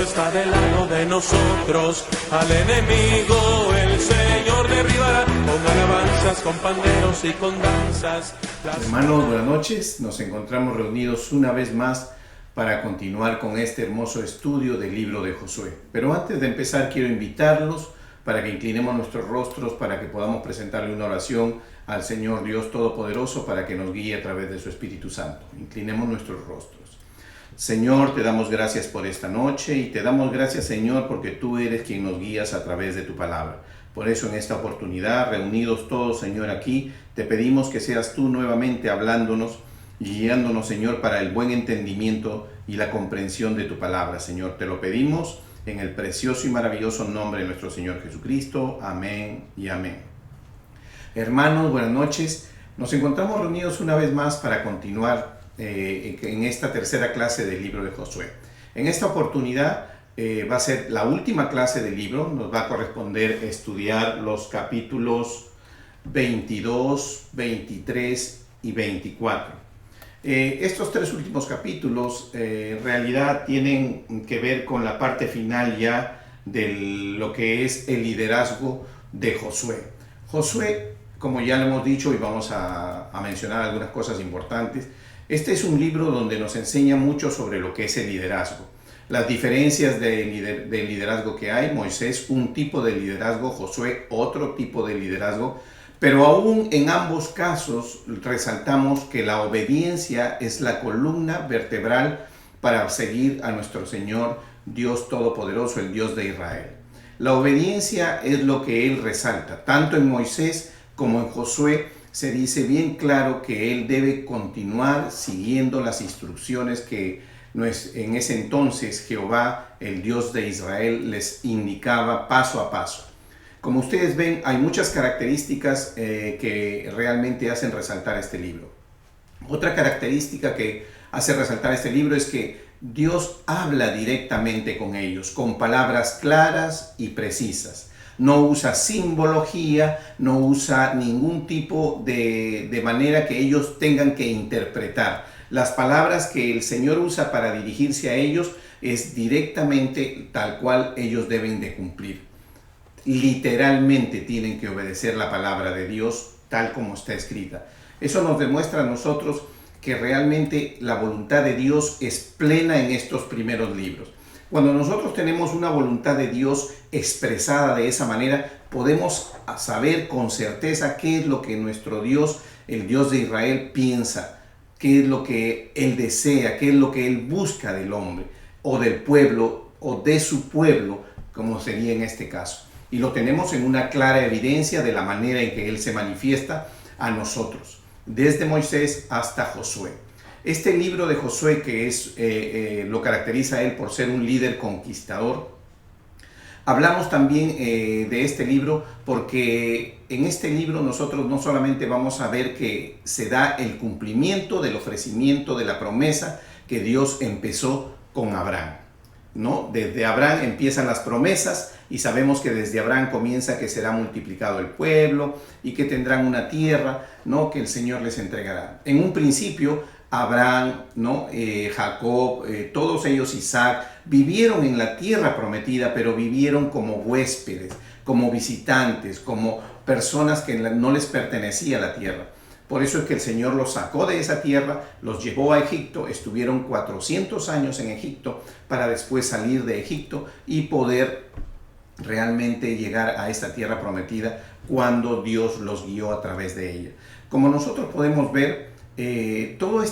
está del lado de nosotros. Al enemigo el Señor derribará con alabanzas, con panderos y con danzas. Hermanos, buenas noches. Nos encontramos reunidos una vez más para continuar con este hermoso estudio del libro de Josué. Pero antes de empezar quiero invitarlos para que inclinemos nuestros rostros, para que podamos presentarle una oración al Señor Dios Todopoderoso para que nos guíe a través de su Espíritu Santo. Inclinemos nuestros rostros. Señor, te damos gracias por esta noche y te damos gracias, Señor, porque tú eres quien nos guías a través de tu palabra. Por eso en esta oportunidad, reunidos todos, Señor, aquí, te pedimos que seas tú nuevamente hablándonos y guiándonos, Señor, para el buen entendimiento y la comprensión de tu palabra, Señor. Te lo pedimos en el precioso y maravilloso nombre de nuestro Señor Jesucristo. Amén y amén. Hermanos, buenas noches. Nos encontramos reunidos una vez más para continuar en esta tercera clase del libro de Josué. En esta oportunidad va a ser la última clase del libro. Nos va a corresponder estudiar los capítulos 22, 23 y 24. Estos tres últimos capítulos en realidad tienen que ver con la parte final ya de lo que es el liderazgo de Josué. Josué, como ya lo hemos dicho y vamos a mencionar algunas cosas importantes, este es un libro donde nos enseña mucho sobre lo que es el liderazgo. Las diferencias de liderazgo que hay: Moisés, un tipo de liderazgo; Josué, otro tipo de liderazgo. Pero aún en ambos casos resaltamos que la obediencia es la columna vertebral para seguir a nuestro Señor Dios Todopoderoso, el Dios de Israel. La obediencia es lo que Él resalta. Tanto en Moisés como en Josué se dice bien claro que Él debe continuar siguiendo las instrucciones que en ese entonces Jehová, el Dios de Israel, les indicaba paso a paso. Como ustedes ven, hay muchas características que realmente hacen resaltar este libro. Otra característica que hace resaltar este libro es que Dios habla directamente con ellos, con palabras claras y precisas. No usa simbología, no usa ningún tipo de manera que ellos tengan que interpretar. Las palabras que el Señor usa para dirigirse a ellos es directamente tal cual ellos deben de cumplir. Literalmente tienen que obedecer la palabra de Dios tal como está escrita. Eso nos demuestra a nosotros que realmente la voluntad de Dios es plena en estos primeros libros. Cuando nosotros tenemos una voluntad de Dios expresada de esa manera, podemos saber con certeza qué es lo que nuestro Dios, el Dios de Israel, piensa, qué es lo que Él desea, qué es lo que Él busca del hombre, o del pueblo, o de su pueblo, como sería en este caso. Y lo tenemos en una clara evidencia de la manera en que Él se manifiesta a nosotros, desde Moisés hasta Josué. Este libro de Josué, que lo caracteriza a él por ser un líder conquistador, hablamos también de este libro porque en este libro nosotros no solamente vamos a ver que se da el cumplimiento del ofrecimiento de la promesa que Dios empezó con Abraham, ¿no? Desde Abraham empiezan las promesas y sabemos que desde Abraham comienza que será multiplicado el pueblo y que tendrán una tierra, ¿no?, que el Señor les entregará. En un principio Abraham, ¿no?, Jacob, todos ellos, Isaac, vivieron en la tierra prometida, pero vivieron como huéspedes, como visitantes, como personas que no les pertenecía la tierra. Por eso es que el Señor los sacó de esa tierra, los llevó a Egipto, estuvieron 400 años en Egipto para después salir de Egipto y poder realmente llegar a esta tierra prometida cuando Dios los guió a través de ella. Como nosotros podemos ver, toda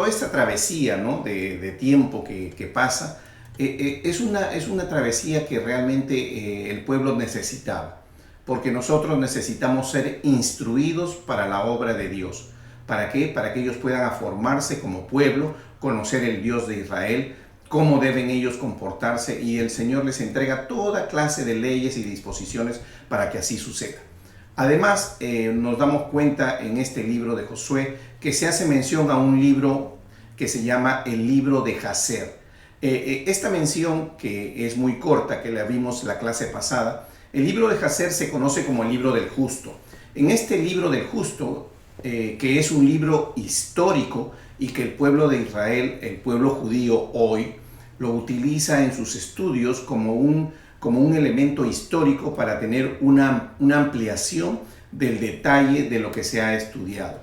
esta travesía, ¿no?, de tiempo que pasa, es una travesía que realmente el pueblo necesitaba, porque nosotros necesitamos ser instruidos para la obra de Dios. ¿Para qué? Para que ellos puedan formarse como pueblo, conocer el Dios de Israel, cómo deben ellos comportarse, y el Señor les entrega toda clase de leyes y disposiciones para que así suceda. Además, nos damos cuenta en este libro de Josué que se hace mención a un libro que se llama el libro de Jazer. Esta mención, que es muy corta, que la vimos la clase pasada, el libro de Jazer se conoce como el libro del justo. En este libro del justo, que es un libro histórico y que el pueblo de Israel, el pueblo judío hoy, lo utiliza en sus estudios como un elemento histórico para tener una ampliación del detalle de lo que se ha estudiado.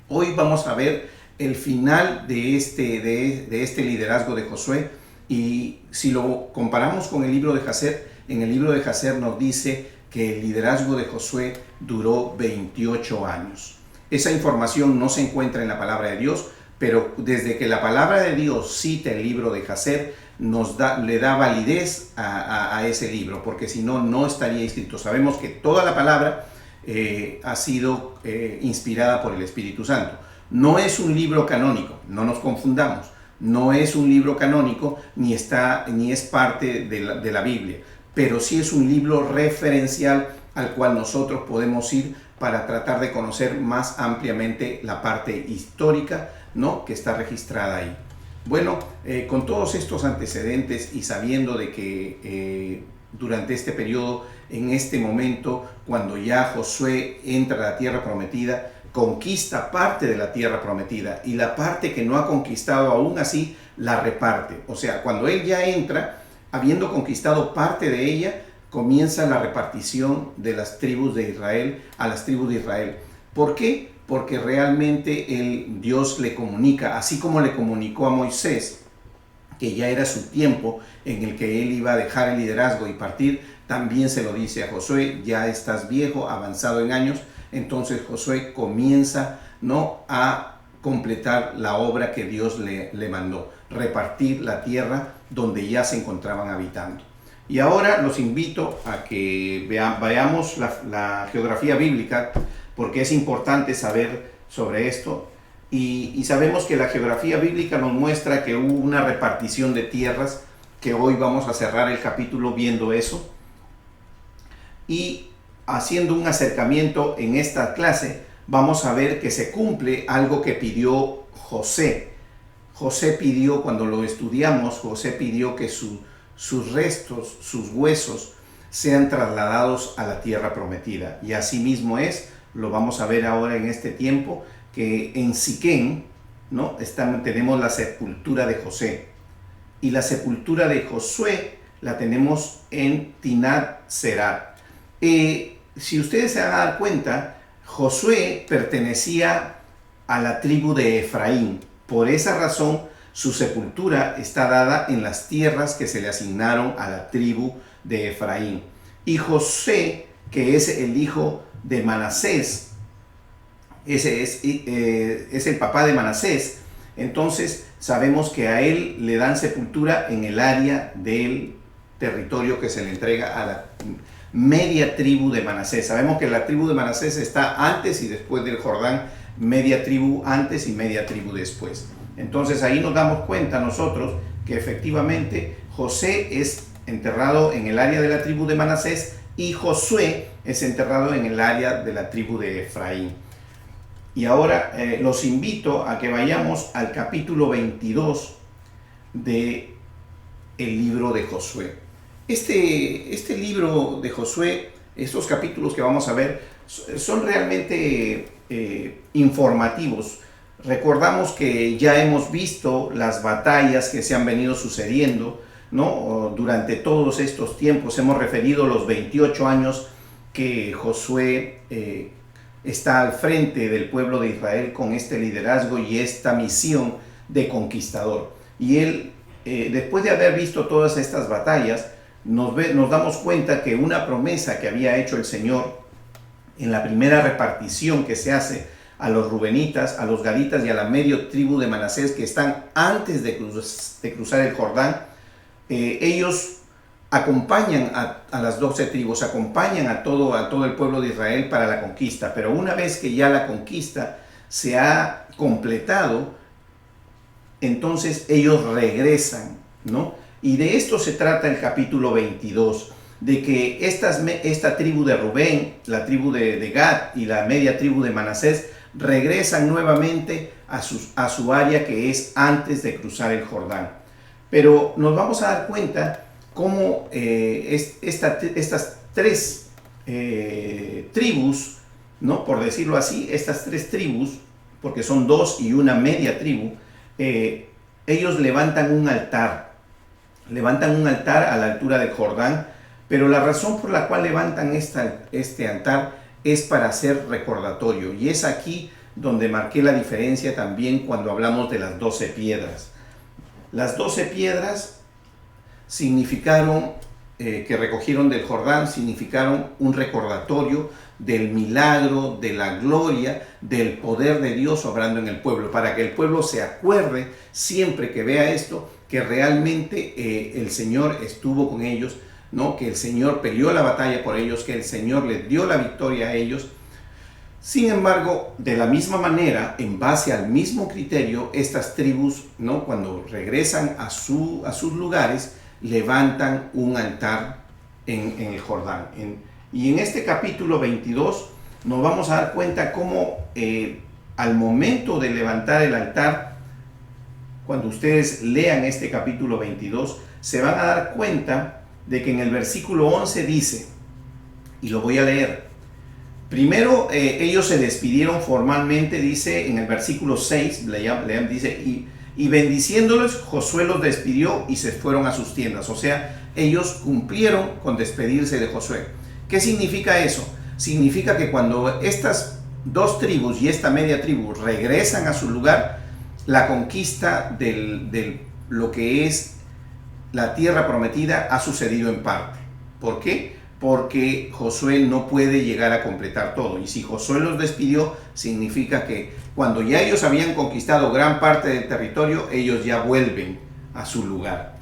Hoy vamos a ver el final de este liderazgo de Josué, y si lo comparamos con el libro de Jacer, en el libro de Jacer nos dice que el liderazgo de Josué duró 28 años. Esa información no se encuentra en la palabra de Dios, pero desde que la palabra de Dios cita el libro de Jacer, le da validez a ese libro, porque si no, no estaría escrito. Sabemos que toda la palabra ha sido inspirada por el Espíritu Santo. No es un libro canónico, no nos confundamos. No es un libro canónico ni es parte de la Biblia, pero sí es un libro referencial al cual nosotros podemos ir para tratar de conocer más ampliamente la parte histórica, ¿no?, que está registrada ahí. Bueno, con todos estos antecedentes y sabiendo de que durante este periodo, en este momento, cuando ya Josué entra a la tierra prometida, conquista parte de la tierra prometida, y la parte que no ha conquistado aún así la reparte. O sea, cuando él ya entra, habiendo conquistado parte de ella, comienza la repartición de las tribus de Israel a las tribus de Israel. ¿Por qué? Porque realmente Dios le comunica, así como le comunicó a Moisés, que ya era su tiempo en el que él iba a dejar el liderazgo y partir, también se lo dice a Josué: ya estás viejo, avanzado en años. Entonces Josué comienza, ¿no?, a completar la obra que Dios le mandó, repartir la tierra donde ya se encontraban habitando. Y ahora los invito a que veamos la geografía bíblica, porque es importante saber sobre esto. Y sabemos que la geografía bíblica nos muestra que hubo una repartición de tierras, que hoy vamos a cerrar el capítulo viendo eso. Y haciendo un acercamiento en esta clase, vamos a ver que se cumple algo que pidió José. José pidió, cuando lo estudiamos, José pidió que sus restos, sus huesos, sean trasladados a la tierra prometida. Y así mismo lo vamos a ver ahora en este tiempo, que en Siquén, ¿no?, tenemos la sepultura de José. Y la sepultura de Josué la tenemos en Timnat Serah. Si ustedes se van a dar cuenta, Josué pertenecía a la tribu de Efraín. Por esa razón, su sepultura está dada en las tierras que se le asignaron a la tribu de Efraín. Y José, que es el hijo de Manasés, ese es el papá de Manasés, entonces sabemos que a él le dan sepultura en el área del territorio que se le entrega a la media tribu de Manasés. Sabemos que la tribu de Manasés está antes y después del Jordán, media tribu antes y media tribu después. Entonces ahí nos damos cuenta nosotros que efectivamente José es enterrado en el área de la tribu de Manasés y Josué es enterrado en el área de la tribu de Efraín. Y ahora los invito a que vayamos al capítulo 22 del libro de Josué. Este libro de Josué, estos capítulos que vamos a ver, son realmente informativos. Recordamos que ya hemos visto las batallas que se han venido sucediendo, ¿no?, durante todos estos tiempos. Hemos referido los 28 años que Josué está al frente del pueblo de Israel con este liderazgo y esta misión de conquistador. Y él, después de haber visto todas estas batallas, nos damos cuenta que una promesa que había hecho el Señor en la primera repartición que se hace a los rubenitas, a los gaditas y a la media tribu de Manasés, que están antes de cruzar el Jordán, ellos acompañan a las 12 tribus, acompañan a todo el pueblo de Israel para la conquista. Pero una vez que ya la conquista se ha completado, entonces ellos regresan, ¿no? Y de esto se trata el capítulo 22, de que esta tribu de Rubén, la tribu de Gad y la media tribu de Manasés regresan nuevamente a su área, que es antes de cruzar el Jordán. Pero nos vamos a dar cuenta cómo estas tres tribus, ¿no?, por decirlo así, estas tres tribus, porque son dos y una media tribu, ellos levantan un altar, levantan un altar a la altura del Jordán, pero la razón por la cual levantan este altar es para hacer recordatorio. Y es aquí donde marqué la diferencia también cuando hablamos de las 12 piedras. Las 12 piedras significaron, que recogieron del Jordán, significaron un recordatorio del milagro, de la gloria, del poder de Dios obrando en el pueblo, para que el pueblo se acuerde siempre que vea esto, que realmente el Señor estuvo con ellos, ¿no? Que el Señor peleó la batalla por ellos, que el Señor les dio la victoria a ellos. Sin embargo, de la misma manera, en base al mismo criterio, estas tribus, ¿no? Cuando regresan a sus lugares, levantan un altar en el Jordán. Y en este capítulo 22 nos vamos a dar cuenta cómo al momento de levantar el altar, cuando ustedes lean este capítulo 22, se van a dar cuenta de que en el versículo 11 dice, y lo voy a leer, primero ellos se despidieron formalmente, dice en el versículo 6, dice, y bendiciéndolos, Josué los despidió y se fueron a sus tiendas. O sea, ellos cumplieron con despedirse de Josué. ¿Qué significa eso? Significa que cuando estas dos tribus y esta media tribu regresan a su lugar, la conquista de lo que es la tierra prometida ha sucedido en parte. ¿Por qué? Porque Josué no puede llegar a completar todo. Y si Josué los despidió, significa que cuando ya ellos habían conquistado gran parte del territorio, ellos ya vuelven a su lugar.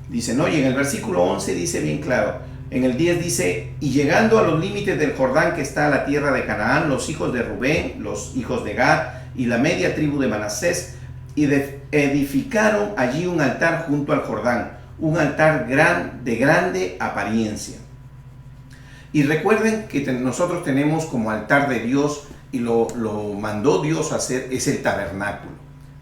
Dice, ¿no? Y en el versículo 11 dice bien claro, en el 10 dice, y llegando a los límites del Jordán que está a la tierra de Canaán, los hijos de Rubén, los hijos de Gad y la media tribu de Manasés, y edificaron allí un altar junto al Jordán, un altar de grande apariencia. Y recuerden que nosotros tenemos como altar de Dios, y lo mandó Dios a hacer, es el tabernáculo.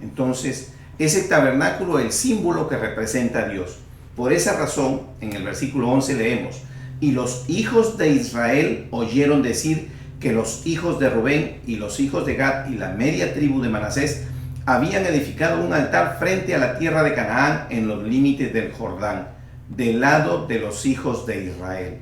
Entonces, es el tabernáculo el símbolo que representa a Dios. Por esa razón, en el versículo 11 leemos, y los hijos de Israel oyeron decir que los hijos de Rubén y los hijos de Gad y la media tribu de Manasés habían edificado un altar frente a la tierra de Canaán en los límites del Jordán, del lado de los hijos de Israel.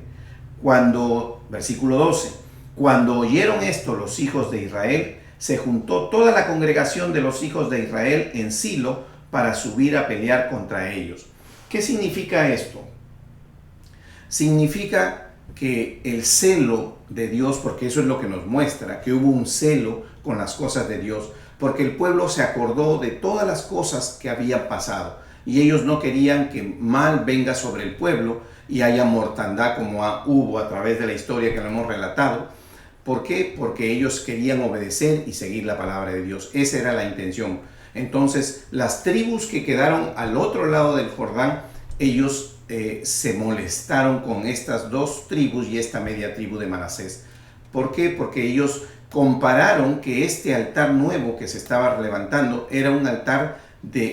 Versículo 12, cuando oyeron esto los hijos de Israel, se juntó toda la congregación de los hijos de Israel en Silo para subir a pelear contra ellos. ¿Qué significa esto? Significa que el celo de Dios, porque eso es lo que nos muestra, que hubo un celo con las cosas de Dios, porque el pueblo se acordó de todas las cosas que habían pasado y ellos no querían que mal venga sobre el pueblo y haya mortandad como hubo a través de la historia que lo hemos relatado. ¿Por qué? Porque ellos querían obedecer y seguir la palabra de Dios. Esa era la intención. Entonces, las tribus que quedaron al otro lado del Jordán, ellos se molestaron con estas dos tribus y esta media tribu de Manasés. ¿Por qué? Porque ellos compararon que este altar nuevo que se estaba levantando era un altar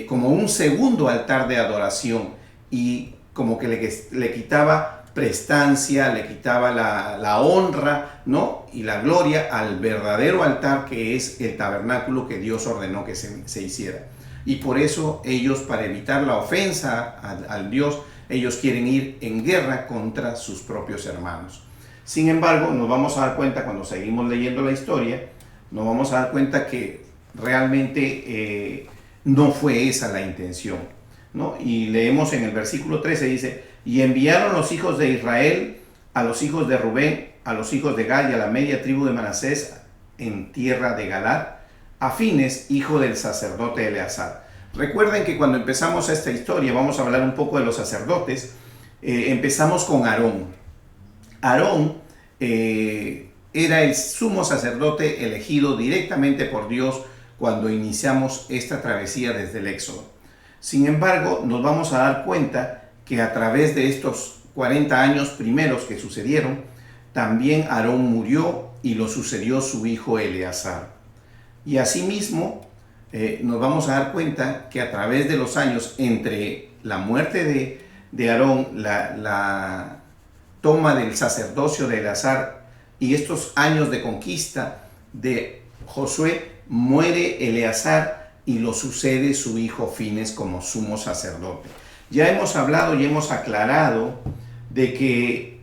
como un segundo altar de adoración, y como que le quitaba prestancia, le quitaba la honra, ¿no? Y la gloria al verdadero altar que es el tabernáculo que Dios ordenó que se hiciera. Y por eso ellos, para evitar la ofensa al Dios, ellos quieren ir en guerra contra sus propios hermanos. Sin embargo, nos vamos a dar cuenta cuando seguimos leyendo la historia, nos vamos a dar cuenta que realmente no fue esa la intención, ¿no? Y leemos en el versículo 13, dice, y enviaron los hijos de Israel a los hijos de Rubén, a los hijos de Gad y a la media tribu de Manasés en tierra de Galad, a Fines, hijo del sacerdote Eleazar. Recuerden que cuando empezamos esta historia, vamos a hablar un poco de los sacerdotes. Empezamos con Aarón. Aarón era el sumo sacerdote elegido directamente por Dios cuando iniciamos esta travesía desde el Éxodo. Sin embargo, nos vamos a dar cuenta que a través de estos 40 años primeros que sucedieron, también Aarón murió y lo sucedió su hijo Eleazar. Y asimismo, nos vamos a dar cuenta que a través de los años, entre la muerte de Aarón, la toma del sacerdocio de Eleazar y estos años de conquista de Josué, muere Eleazar y lo sucede su hijo Fines como sumo sacerdote. Ya hemos hablado y hemos aclarado de que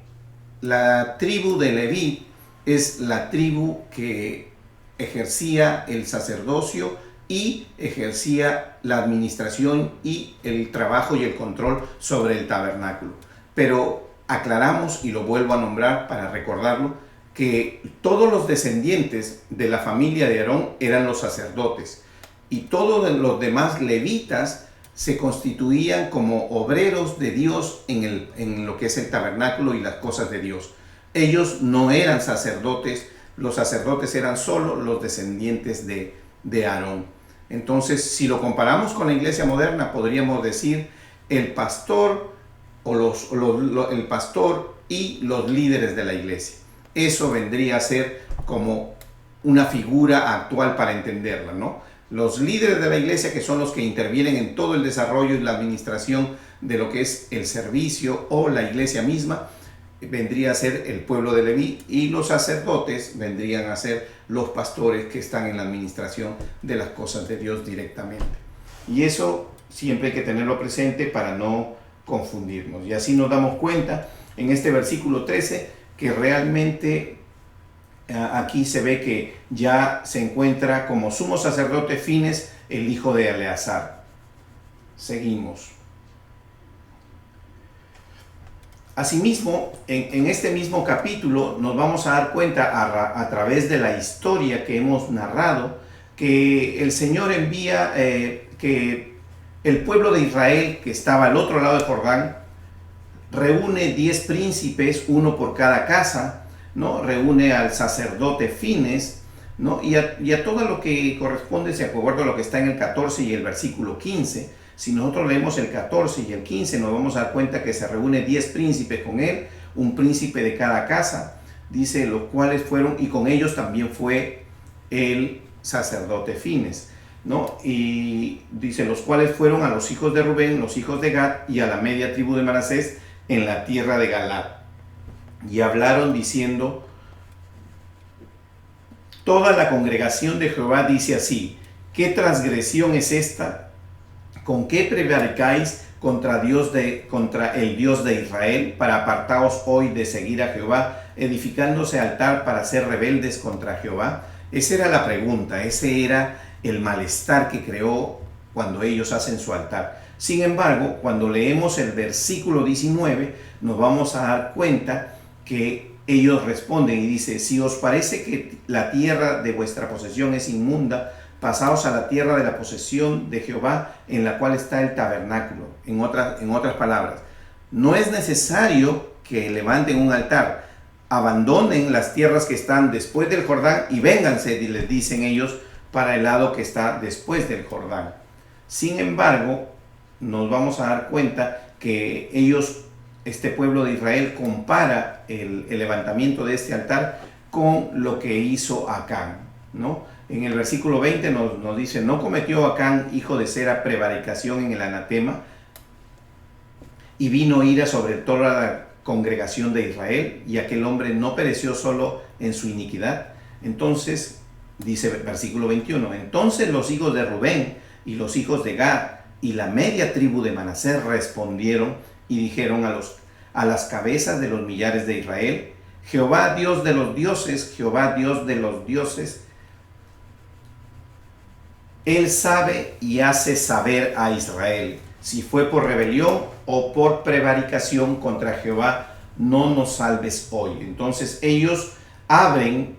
la tribu de Leví es la tribu que ejercía el sacerdocio y ejercía la administración y el trabajo y el control sobre el tabernáculo. Pero aclaramos, y lo vuelvo a nombrar para recordarlo, que todos los descendientes de la familia de Aarón eran los sacerdotes y todos los demás levitas se constituían como obreros de Dios en lo que es el tabernáculo y las cosas de Dios. Ellos no eran sacerdotes, los sacerdotes eran solo los descendientes de Aarón. Entonces, si lo comparamos con la iglesia moderna, podríamos decir el pastor el pastor y los líderes de la iglesia. Eso vendría a ser como una figura actual para entenderla, ¿no? Los líderes de la iglesia, que son los que intervienen en todo el desarrollo y la administración de lo que es el servicio o la iglesia misma, vendría a ser el pueblo de Leví, y los sacerdotes vendrían a ser los pastores que están en la administración de las cosas de Dios directamente. Y eso siempre hay que tenerlo presente para no confundirnos. Y así nos damos cuenta en este versículo 13 que realmente aquí se ve que ya se encuentra como sumo sacerdote Fines, el hijo de Eleazar. Seguimos. Asimismo, en este mismo capítulo nos vamos a dar cuenta a través de la historia que hemos narrado que el Señor envía que el pueblo de Israel, que estaba al otro lado del Jordán, reúne 10 príncipes, uno por cada casa, ¿no? Reúne al sacerdote Fines, ¿no? y a todo lo que corresponde, de acuerdo a lo que está en el 14 y el versículo 15. Si nosotros leemos el 14 y el 15, nos vamos a dar cuenta que se reúne 10 príncipes con él, un príncipe de cada casa, dice, los cuales fueron, y con ellos también fue el sacerdote Fines, ¿no? Y dice, los cuales fueron a los hijos de Rubén, los hijos de Gad y a la media tribu de Manasés en la tierra de Galaad. Y hablaron diciendo, toda la congregación de Jehová dice así, ¿qué transgresión es esta? ¿Con qué prevaricáis contra el Dios de Israel para apartaos hoy de seguir a Jehová, edificándose altar para ser rebeldes contra Jehová? Esa era la pregunta, ese era el malestar que creó cuando ellos hacen su altar. Sin embargo, cuando leemos el versículo 19, nos vamos a dar cuenta que ellos responden y dice, si os parece que la tierra de vuestra posesión es inmunda, pasaos a la tierra de la posesión de Jehová, en la cual está el tabernáculo. En otras palabras, no es necesario que levanten un altar, abandonen las tierras que están después del Jordán y vénganse, y les dicen ellos, para el lado que está después del Jordán. Sin embargo, nos vamos a dar cuenta que ellos, este pueblo de Israel, compara el levantamiento de este altar con lo que hizo Acán, ¿no? En el versículo 20 nos dice, no cometió Acán, hijo de Sera, prevaricación en el anatema, y vino ira sobre toda la congregación de Israel, y aquel hombre no pereció solo en su iniquidad. Entonces, dice el versículo 21, entonces los hijos de Rubén y los hijos de Gad y la media tribu de Manasés respondieron y dijeron a las cabezas de los millares de Israel, Jehová Dios de los dioses, Jehová Dios de los dioses, Él sabe y hace saber a Israel, si fue por rebelión o por prevaricación contra Jehová, no nos salves hoy. Entonces ellos abren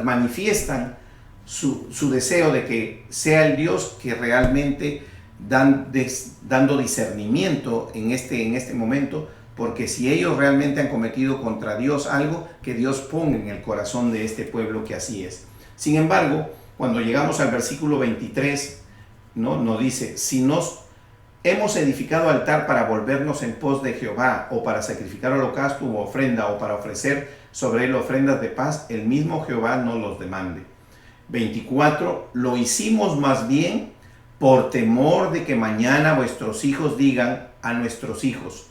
manifiestan su deseo de que sea el Dios que realmente dando discernimiento en este momento, porque si ellos realmente han cometido contra Dios algo, que Dios ponga en el corazón de este pueblo que así es. Sin embargo, cuando llegamos al versículo 23, ¿no? Nos dice, si nos hemos edificado altar para volvernos en pos de Jehová, o para sacrificar holocausto u ofrenda, o para ofrecer sobre él ofrendas de paz, el mismo Jehová no los demande. 24, lo hicimos más bien por temor de que mañana vuestros hijos digan a nuestros hijos,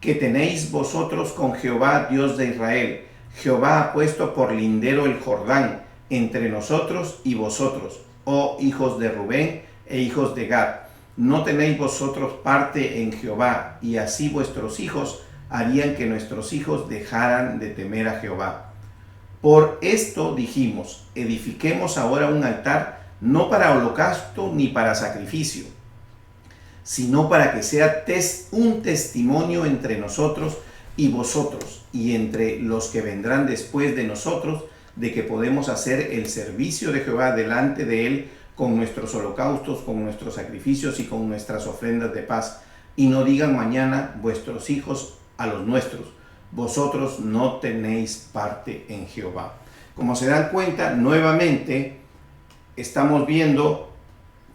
que tenéis vosotros con Jehová Dios de Israel. Jehová ha puesto por lindero el Jordán entre nosotros y vosotros, oh hijos de Rubén e hijos de Gad, ¿no tenéis vosotros parte en Jehová? Y así vuestros hijos harían que nuestros hijos dejaran de temer a Jehová. Por esto dijimos, edifiquemos ahora un altar, no para holocausto ni para sacrificio, sino para que sea un testimonio entre nosotros y vosotros, y entre los que vendrán después de nosotros, de que podemos hacer el servicio de Jehová delante de él con nuestros holocaustos, con nuestros sacrificios y con nuestras ofrendas de paz. Y no digan mañana vuestros hijos a los nuestros, vosotros no tenéis parte en Jehová. Como se dan cuenta, nuevamente estamos viendo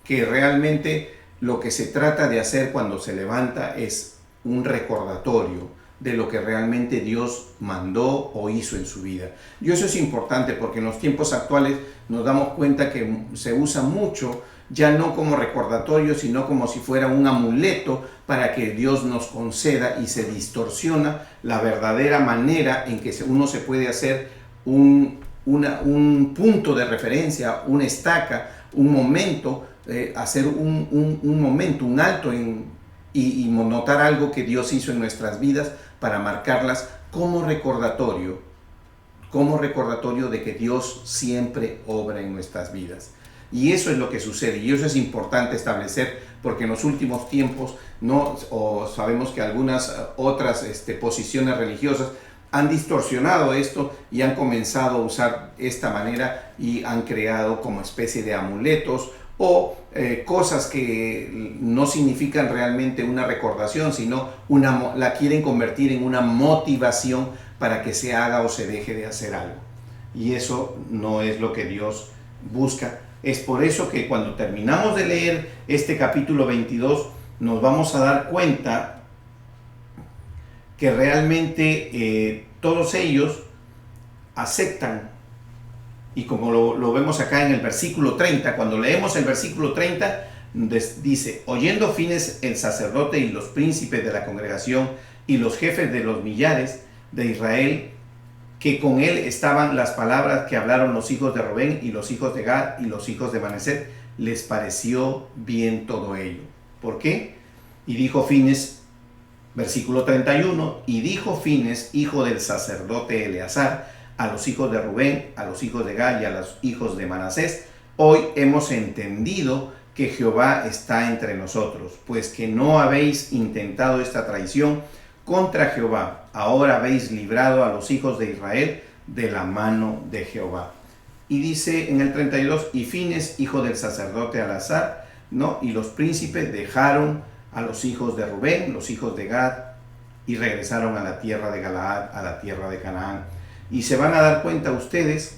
que realmente lo que se trata de hacer cuando se levanta es un recordatorio de lo que realmente Dios mandó o hizo en su vida. Y eso es importante porque en los tiempos actuales nos damos cuenta que se usa mucho, ya no como recordatorio, sino como si fuera un amuleto para que Dios nos conceda, y se distorsiona la verdadera manera en que uno se puede hacer un punto de referencia, una estaca, un momento, hacer un momento, un alto y notar algo que Dios hizo en nuestras vidas para marcarlas como recordatorio de que Dios siempre obra en nuestras vidas. Y eso es lo que sucede, y eso es importante establecer, porque en los últimos tiempos sabemos que algunas otras posiciones religiosas han distorsionado esto y han comenzado a usar esta manera y han creado como especie de amuletos o cosas que no significan realmente una recordación, sino la quieren convertir en una motivación para que se haga o se deje de hacer algo. Y eso no es lo que Dios busca. Es por eso que cuando terminamos de leer este capítulo 22, nos vamos a dar cuenta que realmente todos ellos aceptan. Y como lo vemos acá en el versículo 30, cuando leemos el versículo 30, dice: oyendo Fines el sacerdote y los príncipes de la congregación y los jefes de los millares de Israel, que con él estaban las palabras que hablaron los hijos de Rubén y los hijos de Gad y los hijos de Manasés, les pareció bien todo ello. ¿Por qué? Y dijo Fines, versículo 31, y dijo Fines, hijo del sacerdote Eleazar, a los hijos de Rubén, a los hijos de Gad y a los hijos de Manasés: hoy hemos entendido que Jehová está entre nosotros, pues que no habéis intentado esta traición contra Jehová, ahora habéis librado a los hijos de Israel de la mano de Jehová. Y dice en el 32, y Fines, hijo del sacerdote Eleazar, y los príncipes dejaron a los hijos de Rubén, los hijos de Gad, y regresaron a la tierra de Galaad, a la tierra de Canaán. Y se van a dar cuenta ustedes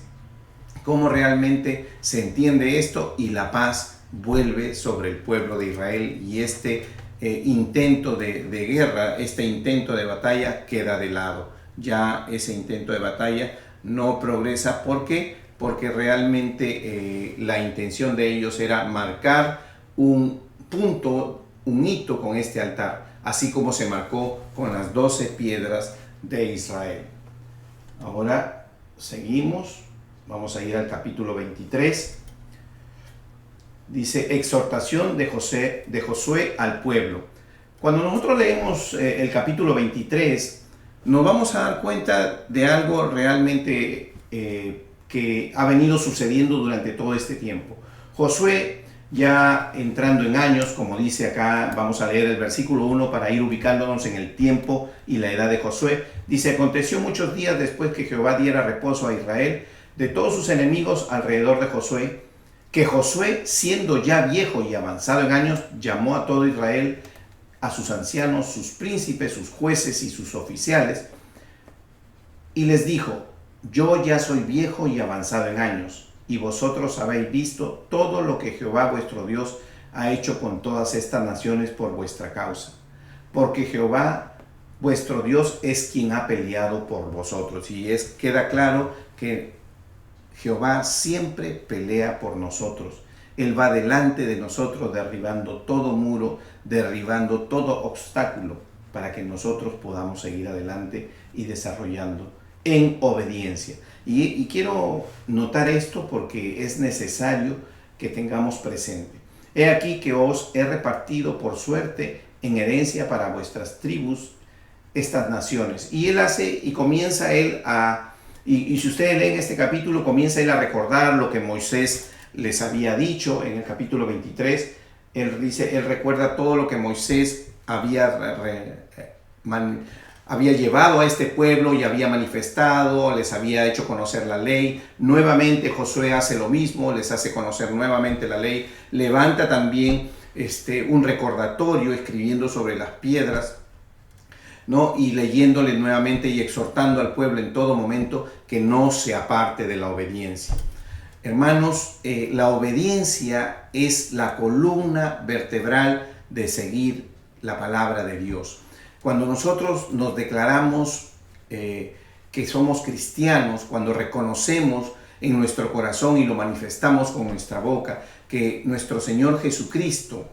cómo realmente se entiende esto, y la paz vuelve sobre el pueblo de Israel, y este intento de guerra, este intento de batalla queda de lado. Ya ese intento de batalla no progresa. ¿Por qué? Porque realmente la intención de ellos era marcar un punto, un hito con este altar, así como se marcó con las 12 piedras de Israel. Ahora seguimos, vamos a ir al capítulo 23. Dice: exhortación de Josué al pueblo. Cuando nosotros leemos el capítulo 23, nos vamos a dar cuenta de algo realmente que ha venido sucediendo durante todo este tiempo. Josué, ya entrando en años, como dice acá, vamos a leer el versículo 1 para ir ubicándonos en el tiempo y la edad de Josué. Dice: aconteció muchos días después que Jehová diera reposo a Israel de todos sus enemigos alrededor de Josué, que Josué, siendo ya viejo y avanzado en años, llamó a todo Israel, a sus ancianos, sus príncipes, sus jueces y sus oficiales, y les dijo: yo ya soy viejo y avanzado en años, y vosotros habéis visto todo lo que Jehová vuestro Dios ha hecho con todas estas naciones por vuestra causa, porque Jehová vuestro Dios es quien ha peleado por vosotros. Y queda claro que Jehová siempre pelea por nosotros. Él va delante de nosotros, derribando todo muro, derribando todo obstáculo, para que nosotros podamos seguir adelante y desarrollando en obediencia. Y quiero notar esto porque es necesario que tengamos presente. He aquí que os he repartido por suerte en herencia para vuestras tribus estas naciones. Y él hace, y comienza él a, y si ustedes leen este capítulo, comienza él a recordar lo que Moisés les había dicho en el capítulo 23. Él recuerda todo lo que Moisés había llevado a este pueblo y había manifestado, les había hecho conocer la ley. Nuevamente Josué hace lo mismo, les hace conocer nuevamente la ley. Levanta también un recordatorio escribiendo sobre las piedras, ¿no? Y leyéndole nuevamente y exhortando al pueblo en todo momento que no se aparte de la obediencia. Hermanos, la obediencia es la columna vertebral de seguir la palabra de Dios. Cuando nosotros nos declaramos que somos cristianos, cuando reconocemos en nuestro corazón y lo manifestamos con nuestra boca, que nuestro Señor Jesucristo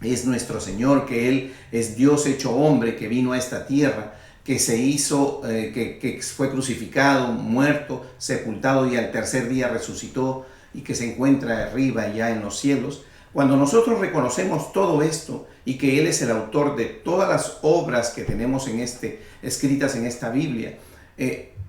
es nuestro Señor, que Él es Dios hecho hombre, que vino a esta tierra, que se hizo, que fue crucificado, muerto, sepultado y al tercer día resucitó y que se encuentra arriba ya en los cielos. Cuando nosotros reconocemos todo esto y que Él es el autor de todas las obras que tenemos escritas en esta Biblia,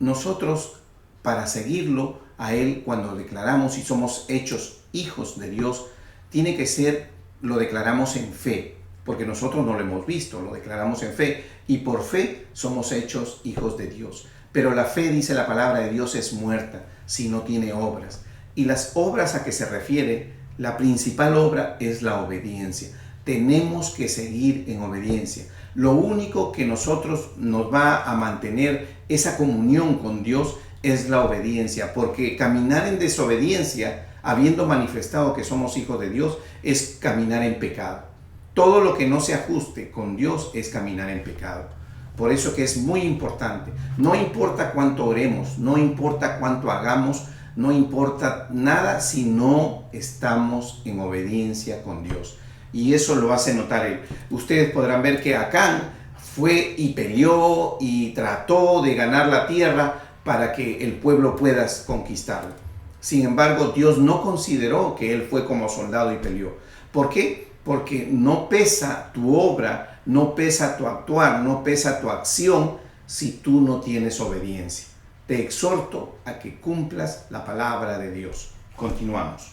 nosotros para seguirlo a Él, cuando declaramos y somos hechos hijos de Dios, tiene que ser, lo declaramos en fe, porque nosotros no lo hemos visto, lo declaramos en fe, y por fe somos hechos hijos de Dios. Pero la fe, dice la palabra de Dios, es muerta si no tiene obras. Y las obras a que se refiere, la principal obra es la obediencia. Tenemos que seguir en obediencia. Lo único que nos va a mantener esa comunión con Dios es la obediencia, porque caminar en desobediencia, habiendo manifestado que somos hijos de Dios, es caminar en pecado. Todo lo que no se ajuste con Dios es caminar en pecado. Por eso que es muy importante. No importa cuánto oremos, no importa cuánto hagamos, no importa nada si no estamos en obediencia con Dios. Y eso lo hace notar él. Ustedes podrán ver que Acán fue y peleó y trató de ganar la tierra para que el pueblo pueda conquistarlo. Sin embargo, Dios no consideró que él fue como soldado y peleó. ¿Por qué? Porque no pesa tu obra, no pesa tu actuar, no pesa tu acción si tú no tienes obediencia. Te exhorto a que cumplas la palabra de Dios. Continuamos.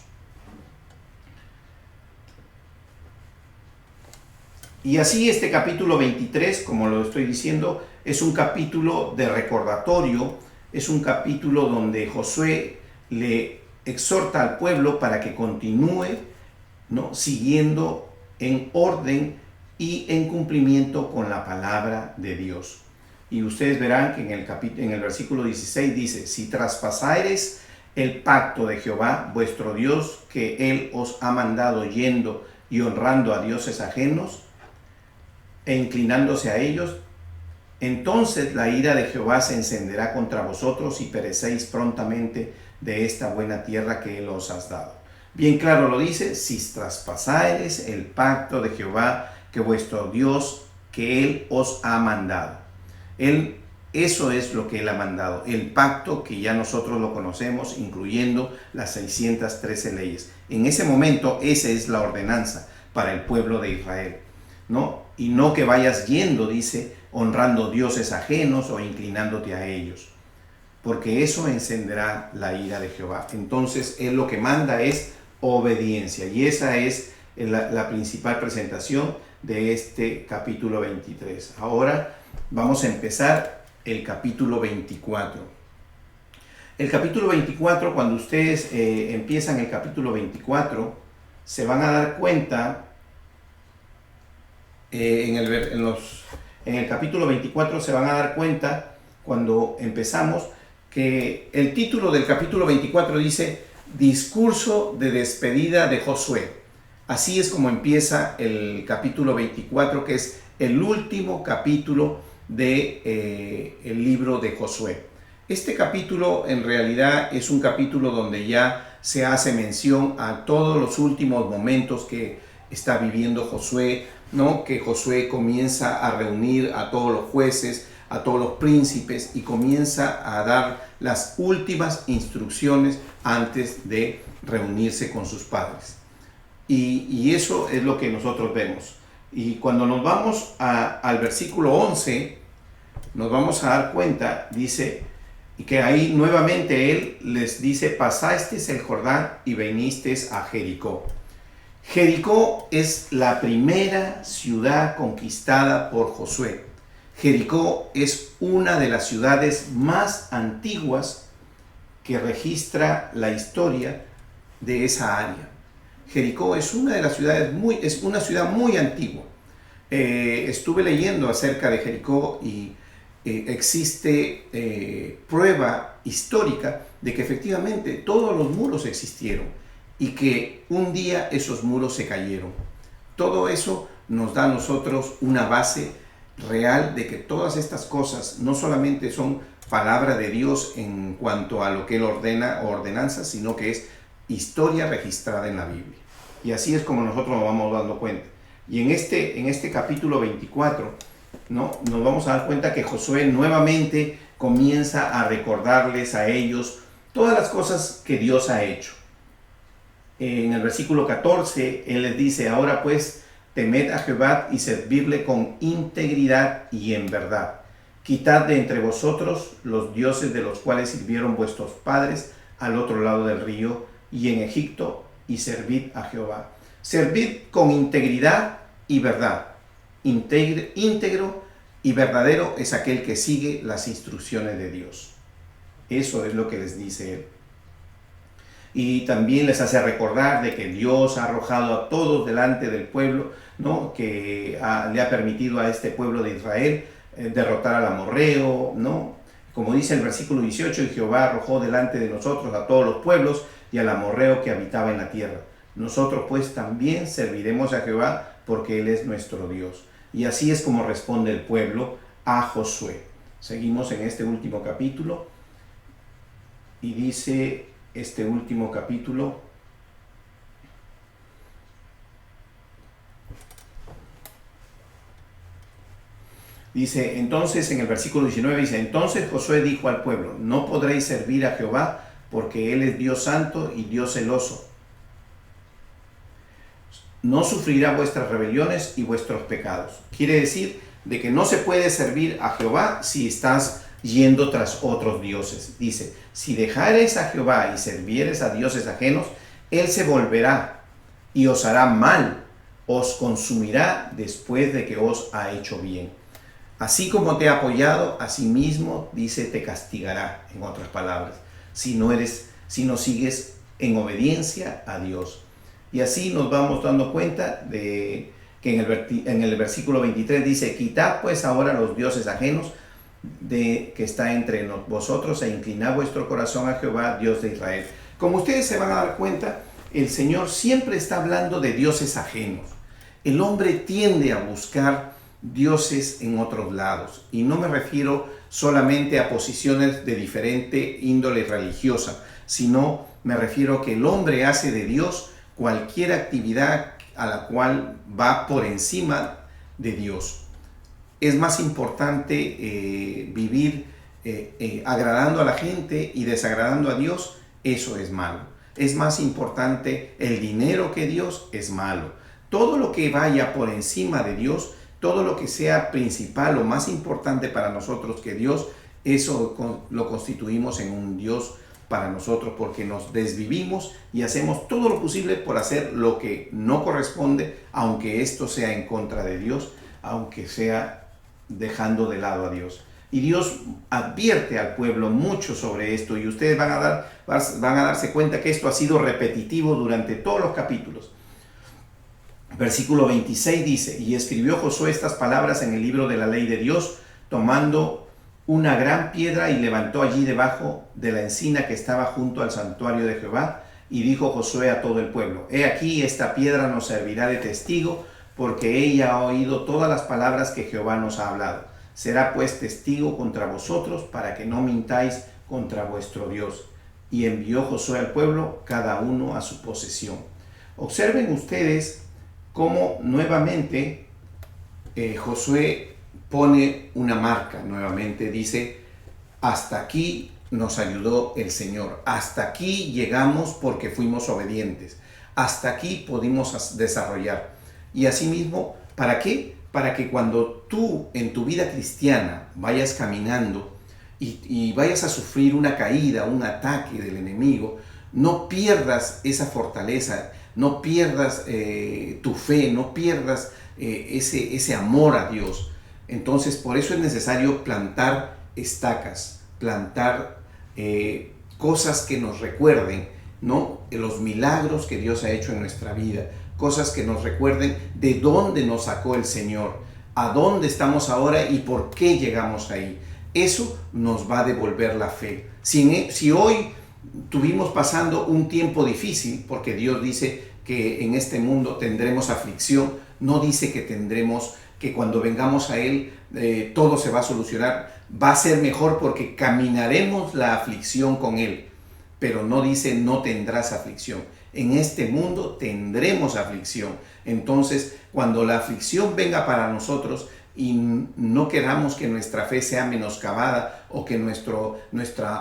Y así este capítulo 23, como lo estoy diciendo, es un capítulo de recordatorio, es un capítulo donde Josué le exhorta al pueblo para que continúe, ¿no?, siguiendo en orden y en cumplimiento con la palabra de Dios. Y ustedes verán que en el versículo 16 dice: si traspasareis el pacto de Jehová, vuestro Dios, que Él os ha mandado yendo y honrando a dioses ajenos e inclinándose a ellos, entonces la ira de Jehová se encenderá contra vosotros y perecéis prontamente de esta buena tierra que Él os ha dado. Bien claro lo dice: si traspasareis el pacto de Jehová, que vuestro Dios, que Él os ha mandado. Eso es lo que Él ha mandado, el pacto que ya nosotros lo conocemos, incluyendo las 613 leyes. En ese momento, esa es la ordenanza para el pueblo de Israel, ¿no? Y no que vayas yendo, dice, honrando dioses ajenos o inclinándote a ellos, porque eso encenderá la ira de Jehová. Entonces, Él lo que manda es obediencia, y esa es la principal presentación de este capítulo 23. Ahora vamos a empezar el capítulo 24. El capítulo 24, cuando ustedes empiezan el capítulo 24, se van a dar cuenta, en el capítulo 24 se van a dar cuenta, cuando empezamos, que el título del capítulo 24 dice: discurso de despedida de Josué. Así es como empieza el capítulo 24, que es el último capítulo del libro de Josué. Este capítulo en realidad es un capítulo donde ya se hace mención a todos los últimos momentos que está viviendo Josué, ¿no? Que Josué comienza a reunir a todos los jueces, a todos los príncipes, y comienza a dar las últimas instrucciones antes de reunirse con sus padres. Y eso es lo que nosotros vemos. Y cuando nos vamos al versículo 11, nos vamos a dar cuenta, dice, y que ahí nuevamente él les dice, pasasteis el Jordán y vinisteis a Jericó. Jericó es la primera ciudad conquistada por Josué. Jericó es una de las ciudades más antiguas que registra la historia de esa área. Jericó es una de las ciudades es una ciudad muy antigua. Estuve leyendo acerca de Jericó y existe prueba histórica de que efectivamente todos los muros existieron y que un día esos muros se cayeron. Todo eso nos da a nosotros una base real de que todas estas cosas no solamente son palabra de Dios en cuanto a lo que Él ordena o ordenanzas, sino que es historia registrada en la Biblia. Y así es como nosotros nos vamos dando cuenta. Y en este capítulo 24, ¿no?, nos vamos a dar cuenta que Josué nuevamente comienza a recordarles a ellos todas las cosas que Dios ha hecho. En el versículo 14, Él les dice, ahora pues, temed a Jehová y servidle con integridad y en verdad. Quitad de entre vosotros los dioses de los cuales sirvieron vuestros padres al otro lado del río y en Egipto, y servid a Jehová. Servid con integridad y verdad. Íntegro y verdadero es aquel que sigue las instrucciones de Dios. Eso es lo que les dice Él. Y también les hace recordar de que Dios ha arrojado a todos delante del pueblo, ¿no?, que le ha permitido a este pueblo de Israel derrotar al amorreo, ¿no? Como dice el versículo 18, y Jehová arrojó delante de nosotros a todos los pueblos y al amorreo que habitaba en la tierra. Nosotros pues también serviremos a Jehová porque Él es nuestro Dios. Y así es como responde el pueblo a Josué. Seguimos en este último capítulo y dice este último capítulo: dice, entonces en el versículo 19 dice, entonces Josué dijo al pueblo, no podréis servir a Jehová porque Él es Dios santo y Dios celoso. No sufrirá vuestras rebeliones y vuestros pecados. Quiere decir de que no se puede servir a Jehová si estás yendo tras otros dioses. Dice, si dejareis a Jehová y serviereis a dioses ajenos, Él se volverá y os hará mal, os consumirá después de que os ha hecho bien. Así como te ha apoyado, así mismo, dice, te castigará, en otras palabras, si no sigues en obediencia a Dios. Y así nos vamos dando cuenta de que en el versículo 23 dice, quitad pues ahora los dioses ajenos que está entre vosotros e inclinad vuestro corazón a Jehová, Dios de Israel. Como ustedes se van a dar cuenta, el Señor siempre está hablando de dioses ajenos. El hombre tiende a buscar dioses en otros lados, y no me refiero solamente a posiciones de diferente índole religiosa, sino me refiero a que el hombre hace de Dios cualquier actividad a la cual va por encima de Dios. Es más importante vivir agradando a la gente y desagradando a Dios. Eso es malo. Es más importante el dinero que Dios, es malo. Todo lo que vaya por encima de Dios, todo lo que sea principal o más importante para nosotros que Dios, eso lo constituimos en un Dios para nosotros, porque nos desvivimos y hacemos todo lo posible por hacer lo que no corresponde, aunque esto sea en contra de Dios, aunque sea dejando de lado a Dios. Y Dios advierte al pueblo mucho sobre esto, y ustedes van a darse cuenta que esto ha sido repetitivo durante todos los capítulos. Versículo 26 dice, y escribió Josué estas palabras en el libro de la ley de Dios, tomando una gran piedra y levantó allí debajo de la encina que estaba junto al santuario de Jehová, y dijo Josué a todo el pueblo, he aquí esta piedra nos servirá de testigo, porque ella ha oído todas las palabras que Jehová nos ha hablado. Será pues testigo contra vosotros, para que no mintáis contra vuestro Dios. Y envió Josué al pueblo, cada uno a su posesión. Observen ustedes cómo nuevamente Josué pone una marca. Nuevamente dice, hasta aquí nos ayudó el Señor. Hasta aquí llegamos porque fuimos obedientes. hasta aquí pudimos desarrollar. Y asimismo, ¿para qué? Para que cuando tú en tu vida cristiana vayas caminando y vayas a sufrir una caída, un ataque del enemigo, no pierdas esa fortaleza, no pierdas tu fe, no pierdas ese amor a Dios. Entonces, por eso es necesario plantar estacas, plantar cosas que nos recuerden, ¿no?, los milagros que Dios ha hecho en nuestra vida, cosas que nos recuerden de dónde nos sacó el Señor, a dónde estamos ahora y por qué llegamos ahí. Eso nos va a devolver la fe. Si hoy tuvimos pasando un tiempo difícil, porque Dios dice que en este mundo tendremos aflicción, no dice que cuando vengamos a Él todo se va a solucionar, va a ser mejor porque caminaremos la aflicción con Él, pero no dice no tendrás aflicción. En este mundo tendremos aflicción. Entonces, cuando la aflicción venga para nosotros y no queramos que nuestra fe sea menoscabada o que nuestro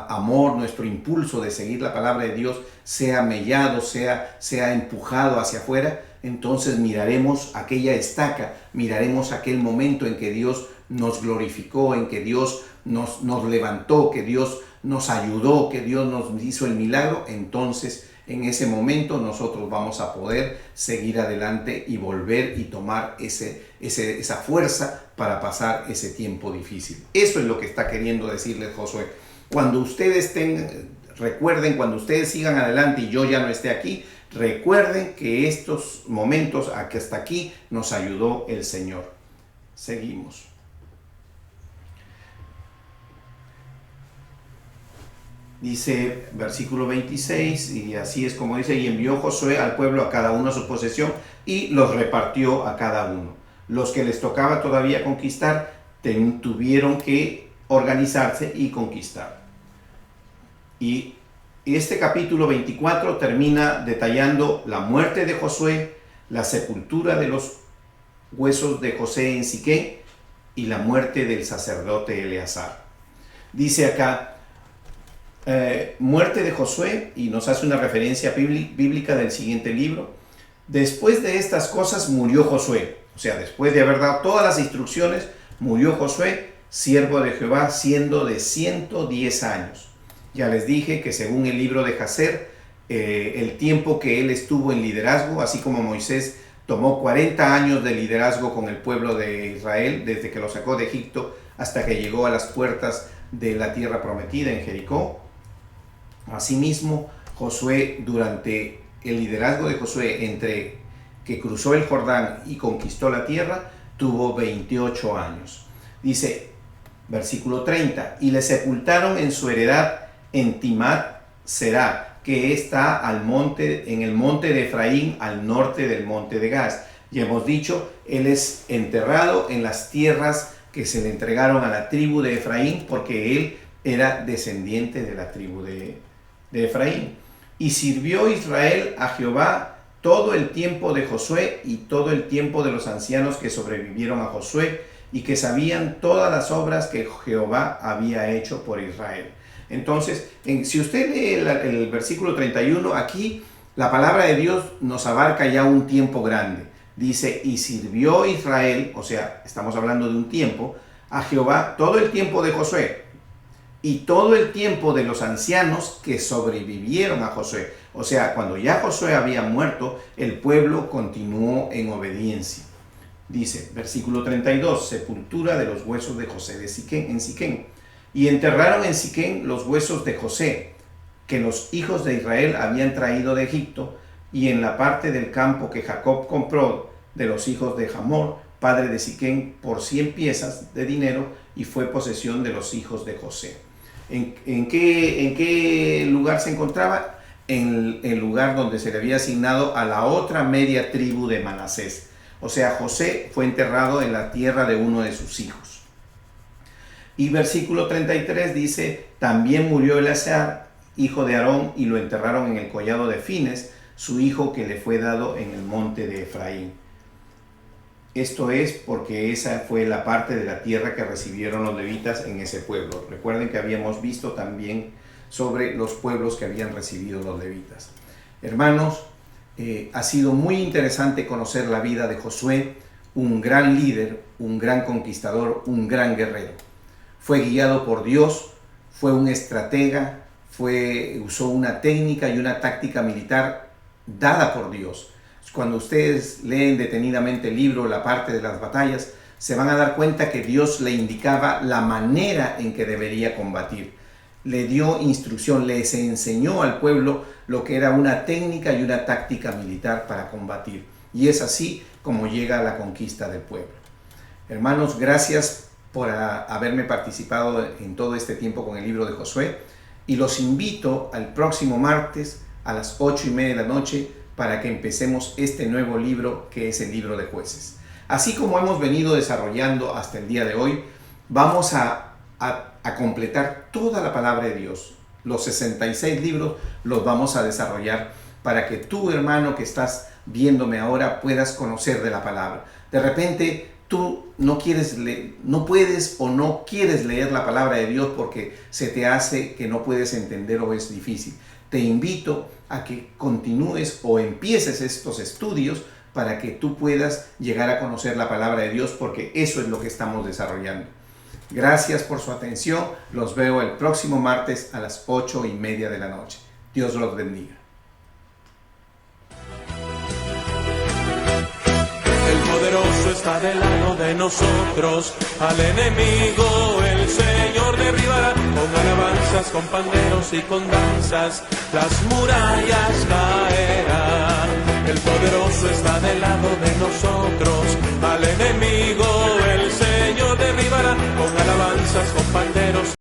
amor, nuestro impulso de seguir la palabra de Dios sea mellado, sea empujado hacia afuera, entonces miraremos aquella estaca, miraremos aquel momento en que Dios nos glorificó, en que Dios nos levantó, que Dios nos ayudó, que Dios nos hizo el milagro. Entonces, en ese momento nosotros vamos a poder seguir adelante y volver y tomar esa fuerza para pasar ese tiempo difícil. Eso es lo que está queriendo decirles Josué. Cuando ustedes recuerden, cuando ustedes sigan adelante y yo ya no esté aquí, recuerden que estos momentos, que hasta aquí nos ayudó el Señor. Seguimos. Dice versículo 26, y así es como dice, y envió Josué al pueblo a cada uno a su posesión y los repartió a cada uno. Los que les tocaba todavía conquistar tuvieron que organizarse y conquistar. Y este capítulo 24 termina detallando la muerte de Josué, la sepultura de los huesos de José en Siquem y la muerte del sacerdote Eleazar. Dice acá, muerte de Josué, y nos hace una referencia bíblica del siguiente libro. Después de estas cosas murió Josué, o sea, después de haber dado todas las instrucciones, murió Josué, siervo de Jehová, siendo de 110 años. Ya les dije que según el libro de Jacer, el tiempo que él estuvo en liderazgo, así como Moisés tomó 40 años de liderazgo con el pueblo de Israel, desde que lo sacó de Egipto hasta que llegó a las puertas de la tierra prometida en Jericó. Asimismo, Josué, durante el liderazgo de Josué, entre que cruzó el Jordán y conquistó la tierra, tuvo 28 años. Dice, versículo 30, y le sepultaron en su heredad en Timat Será, que está en el monte de Efraín, al norte del monte de Gaz. Ya hemos dicho, él es enterrado en las tierras que se le entregaron a la tribu de Efraín, porque él era descendiente de la tribu de Efraín. Y sirvió Israel a Jehová todo el tiempo de Josué y todo el tiempo de los ancianos que sobrevivieron a Josué y que sabían todas las obras que Jehová había hecho por Israel. Entonces, si usted lee el versículo 31, aquí la palabra de Dios nos abarca ya un tiempo grande. Dice, y sirvió Israel, o sea, estamos hablando de un tiempo, a Jehová todo el tiempo de Josué y todo el tiempo de los ancianos que sobrevivieron a Josué. O sea, cuando ya Josué había muerto, el pueblo continuó en obediencia. Dice, versículo 32, sepultura de los huesos de José en Siquem. Y enterraron en Siquem los huesos de José, que los hijos de Israel habían traído de Egipto, y en la parte del campo que Jacob compró de los hijos de Hamor, padre de Siquem, por 100 piezas de dinero, y fue posesión de los hijos de José. ¿En qué lugar se encontraba? En el lugar donde se le había asignado a la otra media tribu de Manasés. O sea, José fue enterrado en la tierra de uno de sus hijos. Y versículo 33 dice, también murió Eleazar, hijo de Aarón, y lo enterraron en el collado de Fines, su hijo que le fue dado en el monte de Efraín. Esto es porque esa fue la parte de la tierra que recibieron los levitas en ese pueblo. Recuerden que habíamos visto también sobre los pueblos que habían recibido los levitas. Hermanos, Ha sido muy interesante conocer la vida de Josué, un gran líder, un gran conquistador, un gran guerrero. Fue guiado por Dios, fue un estratega, usó una técnica y una táctica militar dada por Dios. Cuando ustedes leen detenidamente el libro, la parte de las batallas, se van a dar cuenta que Dios le indicaba la manera en que debería combatir. Le dio instrucción, les enseñó al pueblo lo que era una técnica y una táctica militar para combatir. Y es así como llega a la conquista del pueblo. Hermanos, gracias por haberme participado en todo este tiempo con el libro de Josué. Y los invito al próximo martes a las 8:30 de la noche para que empecemos este nuevo libro que es el libro de Jueces. Así como hemos venido desarrollando hasta el día de hoy, vamos a completar toda la palabra de Dios. Los 66 libros los vamos a desarrollar para que tú, hermano, que estás viéndome ahora, puedas conocer de la palabra. De repente tú no puedes o no quieres leer la palabra de Dios porque se te hace que no puedes entender o es difícil. Te invito a que continúes o empieces estos estudios para que tú puedas llegar a conocer la palabra de Dios, porque eso es lo que estamos desarrollando. Gracias por su atención. Los veo el próximo martes a las 8:30 de la noche. Dios los bendiga. El poderoso está del lado de nosotros, al enemigo el Señor derribará. Con alabanzas, con panderos y con danzas, las murallas caerán. El poderoso está del lado de nosotros, al enemigo el Señor derribará. Con alabanzas, con panderos